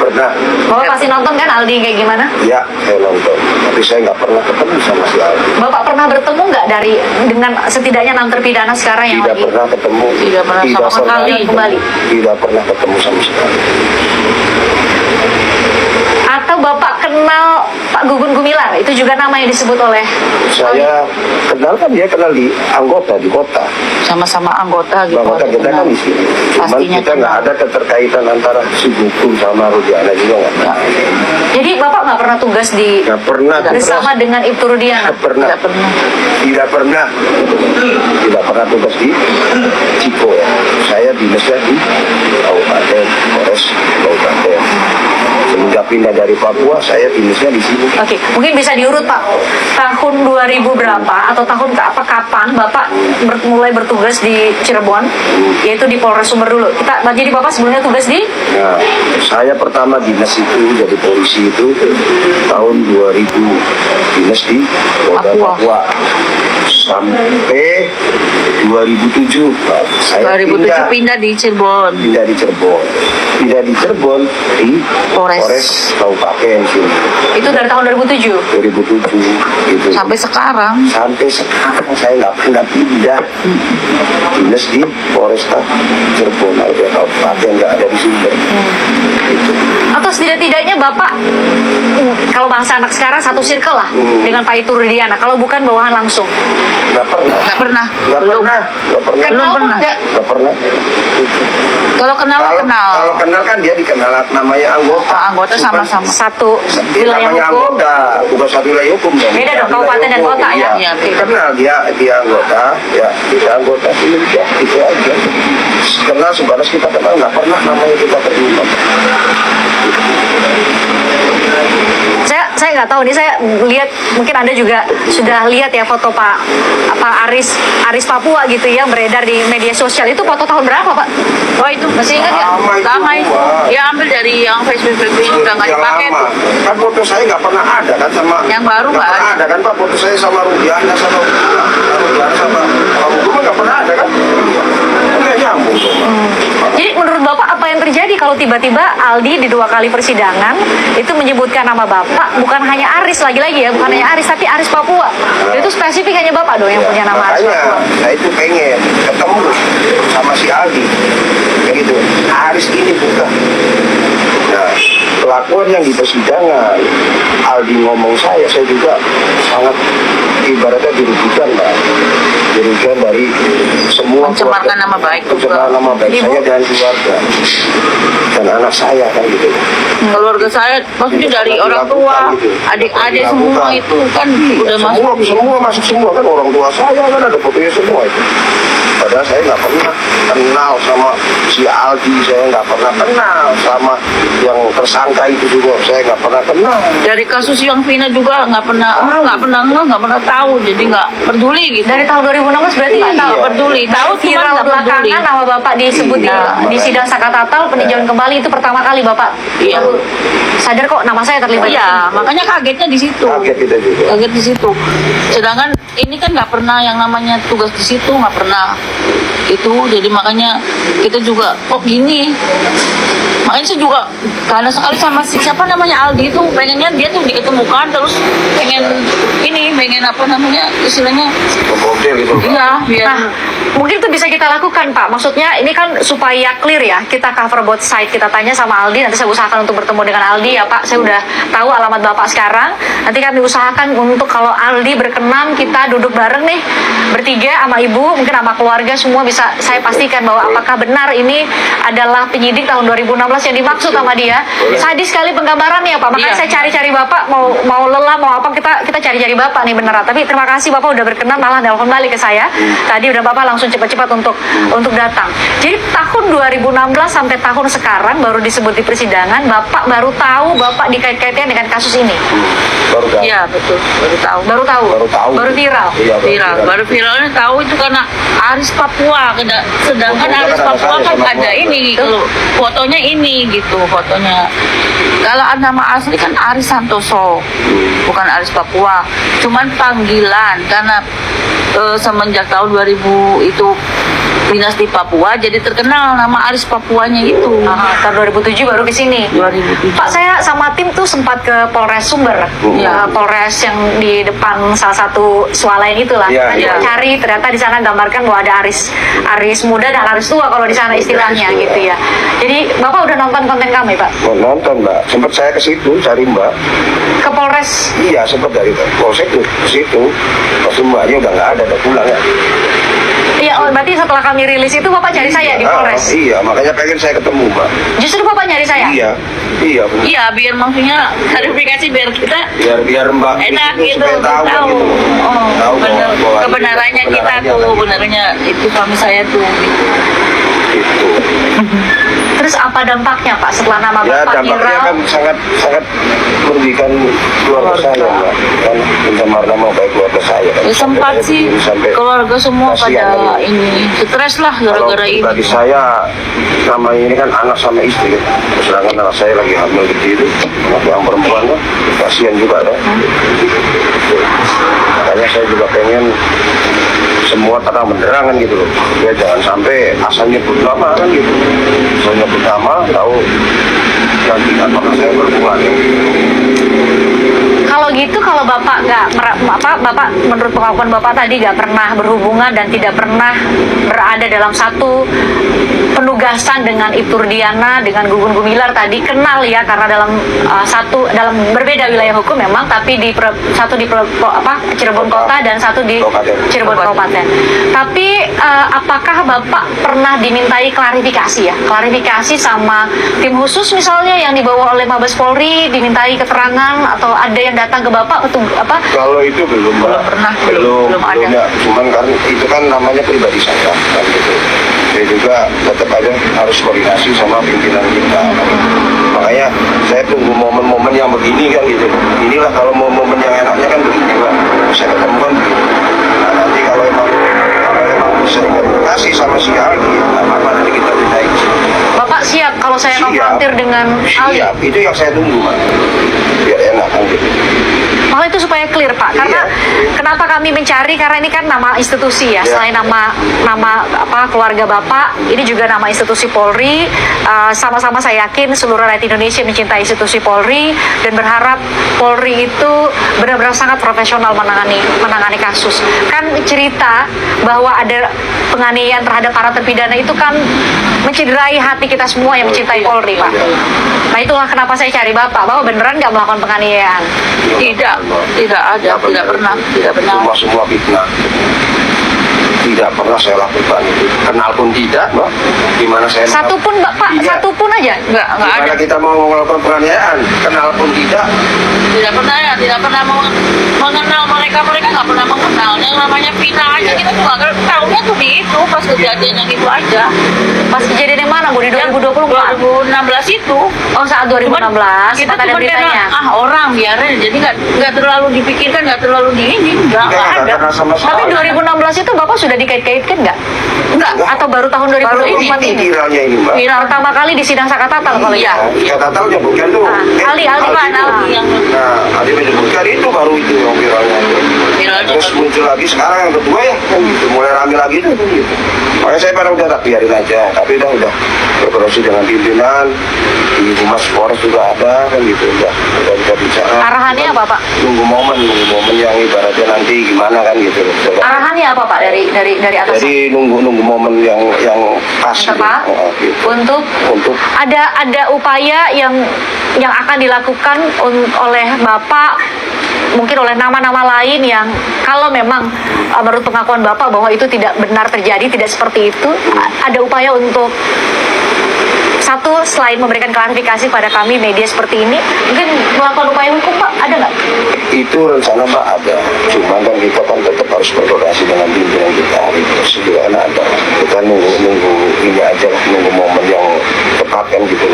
pernah. Bapak pasti nonton kan Aldi kayak gimana? Ya, saya nonton. Tapi saya nggak pernah ketemu sama si Aldi. Bapak pernah bertemu nggak dengan setidaknya 6 terpidana sekarang yang Tidak lagi? pernah ketemu. Tidak pernah sama sekali kembali. Tidak pernah ketemu sama sekali. Atau Bapak kenal Pak Gugun Gumilar? Itu juga nama yang disebut oleh Saya kenal kan, dia kenal di anggota di kota. sama-sama anggota gitu. Anggota kita kan di sini. Cuman Pastinya kita nggak ada keterkaitan antara si Gugun sama Rudiana juga nggak ada. Jadi Bapak nggak pernah tugas di Nggak pernah. bersama dengan Ibtu Rudiana? Nggak pernah. Tidak pernah. Tidak pernah. Tidak pernah tugas di Ciko ya. Saya dinasnya di Kabupaten Polres Kabupaten. Semenjak pindah dari Papua, saya dinasnya di sini. Oke, mungkin bisa diurut Pak. Tahun 2000 berapa atau tahun kapan Bapak mulai bertugas di Cirebon, yaitu di Polres Sumber dulu. Jadi Bapak sebelumnya tugas di Nah, saya pertama dinas itu jadi polisi itu tahun 2000, dinas di Polda Papua sampai 2007. Nah, saya 2007 pindah di Cirebon. pindah di Cirebon di Polres. Kabupaten sini itu dari tahun 2007. 2007 gitu. Sampai sekarang. Sampai sekarang saya nggak pernah pindah dinas di Polresta Cirebon ada kabupaten nggak ada di Sumber gitu. Atau setidak-tidaknya Bapak kalau bahasa anak sekarang satu circle lah dengan Pak Ibtu Rudiana. Kalau bukan bawahan langsung. Nggak pernah Nggak pernah. nggak Belum. pernah nggak pernah Kenal pernah. nggak? nggak pernah. Kalau kenal kenal. Kalau kenal kan dia dikenal namanya anggota. Anggota sama-sama. Satu Dia wilayah namanya hukum. anggota, bukan satu wilayah hukum dong. Beda dong, Wilayah kabupaten dan hukum, kota ya? iya. Iya, beda. Kenal dia anggota, ya kita anggota ini ya, itu aja. Kenal sebatas kita kenal, nggak pernah namanya kita berjumpa. Saya nggak tahu nih, saya lihat mungkin Anda juga sudah lihat ya foto Pak Aris Papua gitu ya beredar di media sosial. Itu foto tahun berapa Pak? Oh itu masih ingat ya? Lama itu, itu. Wak. Ya ambil dari yang Facebook udah nggak Yang dipakai lama. tuh. Kan foto saya nggak pernah ada kan sama. Yang baru nggak nggak pernah ada. ada kan Pak, foto saya sama Rudiana sama Rudiana sama Pak Hukum nggak pernah ada kan? Nggak nyambung tuh. Jadi menurut Bapak apa yang terjadi kalau tiba-tiba Aldi di 2 kali persidangan itu menyebutkan nama Bapak, bukan hanya Aris lagi-lagi ya, bukan hanya Aris tapi Aris Papua. Itu spesifik hanya Bapak dong yang Ya, punya nama Aris makanya Papua. saya itu pengen ketemu sama si Aldi kayak gitu. Aris ini bukan. Nah, kelakuan yang di persidangan Aldi ngomong saya juga sangat ibaratnya dirugikan Pak. Dirugikan dari semua Mencemarkan keluarga. nama baik juga. Mencemarkan nama baik Ibu. saya dan keluarga dan anak saya kan gitu. Keluarga saya maksudnya dari orang tua, adik-adik semua itu kan udah masuk. semua masuk semua kan orang tua saya kan ada fotonya semua itu. Padahal saya nggak pernah kenal sama si Aldi, saya nggak pernah kenal sama yang tersangka itu juga, saya nggak pernah kenal. Dari kasus yang Vina juga nggak pernah tahu, jadi nggak peduli gitu. Dari tahun 2016 berarti nggak tahu. Nggak peduli, tahu cuma Viral nggak peduli. belakangan nama Bapak disebut Iya. di sidang Sakatatal peninjauan kembali itu pertama kali Bapak Iya. baru sadar kok nama saya terlibat. Iya, makanya kagetnya di situ. Kaget kita juga. Kaget di situ. Sedangkan ini kan nggak pernah yang namanya tugas di situ, nggak pernah itu. Jadi makanya kita juga kok gini. Makanya saya juga karena sekali sama siapa namanya Aldi itu pengennya dia tuh diketemukan terus pengen apa namanya istilahnya Pemodel gitu. iya biar Nah, mungkin itu bisa kita lakukan Pak. Maksudnya ini kan supaya clear ya, kita cover both side. Kita tanya sama Aldi, nanti saya usahakan untuk bertemu dengan Aldi ya Pak. Saya udah tahu alamat Bapak sekarang. Nanti kami usahakan untuk kalau Aldi berkenan kita duduk bareng nih bertiga sama Ibu, mungkin sama keluarga semua bisa saya pastikan bahwa apakah benar ini adalah penyidik tahun 2016 yang dimaksud sama dia. Sadis sekali penggambarannya Pak. Makanya Iya. saya cari-cari Bapak, mau lelah mau apa kita cari-cari Bapak nih beneran. Tapi terima kasih Bapak udah berkenan, malah nelpon balik ke saya. Tadi udah Bapak langsung cepat-cepat untuk datang. Jadi tahun 2016 sampai tahun sekarang baru disebut di persidangan, Bapak baru tahu Bapak dikait-kaitkan dengan kasus ini. Baru tahu. iya betul baru tahu Baru tahu. Baru viral. Iya, baru viralnya tahu itu karena Aris Papua sedangkan Fotonya Aris kan ada Papua saya kan sama ada keluarga. ini gitu fotonya ini gitu fotonya kalau nama asli kan Aris Santoso bukan Aris Papua cuman panggilan karena semenjak tahun 2000 itu dinas di Papua, jadi terkenal nama Aris Papuanya itu. Tahun 2007 baru ke sini. 2007. Pak, saya sama tim tuh sempat ke Polres Sumber, Iya. Polres yang di depan salah satu swalayan itulah. Iya, Tadi iya. cari, ternyata di sana gambarkan bahwa ada Aris muda dan Aris tua kalau di sana istilahnya Aris tua. gitu ya. Jadi Bapak udah nonton konten kami, Pak? Mau nonton Mbak, sempat saya ke situ cari Mbak. Ke Polres. Iya, sempat dari polsek tuh ke situ. Pas Mbaknya udah nggak ada, udah pulang ya. Iya, oh, berarti setelah kami rilis itu Bapak cari saya di Polres. Iya, makanya pengen saya ketemu Mbak. Justru Bapak nyari saya. Iya, iya benar. Iya, biar maksudnya klarifikasi biar kita Biar Mbak enak itu gitu, supaya tahu, tahu. gitu. Oh, Tahu bener. bahwa Kebenarannya kita kebenarannya tuh, kan benernya itu suami saya tuh. gitu. Terus apa dampaknya Pak setelah nama Ya Bapak dampaknya viral? kan sangat merugikan keluarga saya Mbak. Kan pencemar nama baik keluarga saya kan. Ya sempat Sampai sih begini, sampai keluarga semua kasihan pada kan. ini stres lah Kalau gara-gara ini. bagi saya nama ini kan anak sama istri kan. Sedangkan anak saya lagi hamil gede itu, anak yang perempuan kan, kasihan juga kan. Makanya saya juga pengen semua terang benderang kan gitu loh. Ya jangan sampai asal nyebut nama kan gitu. Asal nyebut nama tahu nanti kan pernah saya berbuat ya. Kalau gitu, kalau Bapak Bapak menurut pengakuan Bapak tadi nggak pernah berhubungan dan tidak pernah berada dalam satu penugasan dengan Ibtu Rudiana, dengan Gugun Gumilar tadi kenal ya karena dalam berbeda wilayah hukum memang, tapi satu di Cirebon Kota dan satu di Kabupaten. Cirebon Kabupaten. Tapi apakah Bapak pernah dimintai klarifikasi ya? Klarifikasi sama tim khusus misalnya yang dibawa oleh Mabes Polri, dimintai keterangan atau ada yang datang ke Bapak Kalau itu belum Mbak. pernah, belum belum ada. ya. Cuman kan itu kan namanya pribadi saya kan gitu. Saya juga tetap aja harus koordinasi sama pimpinan kita kan. Makanya saya tunggu momen-momen yang begini kan gitu. Inilah kalau mau momen yang enaknya kan begini Mbak. Saya ketemu kan begini. Nah nanti kalau emang bisa komunikasi sama si Aldi, apa nanti kita mintain. Bapak siap kalau saya konfrontir dengan Aldi? Siap, itu yang saya tunggu Mbak. Biar enak kan gitu. Malah itu supaya clear Pak, karena kenapa kami mencari, karena ini kan nama institusi ya, Iya. selain nama keluarga Bapak, ini juga nama institusi Polri. Sama-sama saya yakin seluruh rakyat Indonesia mencintai institusi Polri dan berharap Polri itu benar-benar sangat profesional menangani kasus. Kan cerita bahwa ada penganiayaan terhadap para terpidana itu kan mencederai hati kita semua yang mencintai Polri Pak. Nah itulah kenapa saya cari Bapak, bahwa beneran nggak melakukan penganiayaan. Tidak ada, tidak pernah. Semua fitnah. Tidak pernah saya lakukan itu. Kenal pun tidak, Mbak. Gimana saya Satu pun Bapak, Tidak. satu pun aja. Nggak ada. Gimana kita mau melakukan penganiayaan? Kenal pun tidak. Tidak pernah ya, tidak pernah mengenal mereka nggak pernah mengenal. Yang namanya Pina aja kita juga nggak tahunya tuh di itu pas kejadian yang itu aja. Pas kejadian yang mana Bu? Di 2024? 2016 itu. Oh saat 2016, Kita sempat ada cuma beritanya. orang biarin, jadi nggak terlalu dipikirkan, nggak terlalu di ini, nggak Kita nggak ada. kenal sama Tapi sekali. 2016 itu Bapak sudah dikait-kaitkan nggak? Enggak. Atau baru tahun 2024 ini ini? viralnya ini, Mbak. Viral. Pertama kali di sidang Sakatatal kalau Iya. ya. Kata tahu bukan tuh. Aldi itu. mana? yang Nah, Aldi menyebutkan itu baru itu yang viralnya itu. Viralnya Terus baru. muncul lagi sekarang yang kedua ya, kan gitu. Mulai rame lagi tuh kan gitu. Makanya saya pada udah tak biarin aja, tapi udah berkoordinasi dengan pimpinan di Humas Polres juga ada kan gitu, udah kita bicara. Arahannya apa Pak? Nunggu momen yang ibaratnya nanti gimana kan gitu. Arahannya apa Pak dari atas? Jadi nunggu momen yang pas gitu. Apa? Gitu. Untuk ada upaya yang akan dilakukan oleh Bapak, mungkin oleh nama-nama lain yang kalau memang menurut pengakuan Bapak bahwa itu tidak benar terjadi, tidak seperti itu, ada upaya untuk satu, selain memberikan klarifikasi pada kami media seperti ini, mungkin melakukan upaya hukum Pak, ada nggak? Itu rencana Mbak ada, cuman kan kita kan tetap harus berkoordinasi dengan pimpinan kita. Itu juga kan ada. Kita nunggu ini aja, nunggu momen yang tepat kan gitu.